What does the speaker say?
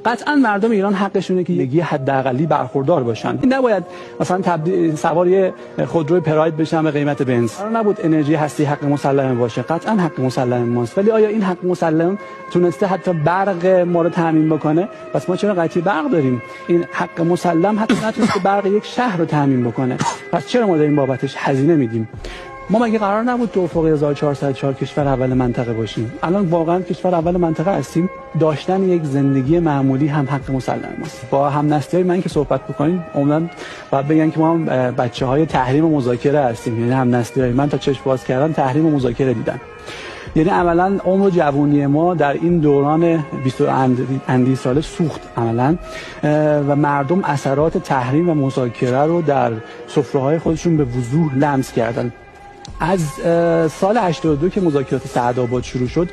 قطعا مردم ایران حقشونه که یه حداقلی برخوردار باشن. نباید مثلا سوار یه خودروی پراید بشن به قیمت بنز. قرار نبود انرژی هستی حق مسلم باشه. قطعا حق مسلم ماست. ولی آیا این حق مسلم تونسته حتی برق ما رو تامین بکنه؟ پس ما چرا قطعی برق داریم؟ این حق مسلم حتی نتونسته برق یک شهر رو تامین بکنه. پس چرا ما داریم بابتش هزینه میدیم؟ ما مگه قرار نبود تو افق 1404 کشور اول منطقه باشیم؟ الان واقعا کشور اول منطقه هستیم. داشتن یک زندگی معمولی هم حق مسلم ماست. با هم‌نسل‌های من که صحبت بکنیم عملاً باید بگن که ما هم بچه‌های تحریم و مذاکره هستیم. یعنی هم‌نسل‌های من تا چشم باز کردن تحریم و مذاکره دیدن. یعنی عملاً عمر جوانی ما در این دوران 20 اندی ساله سوخت عملاً و مردم اثرات تحریم و مذاکره رو در سفره‌های خودشون به وضوح لمس کردن. از سال 82 که مذاکرات سعدآباد شروع شد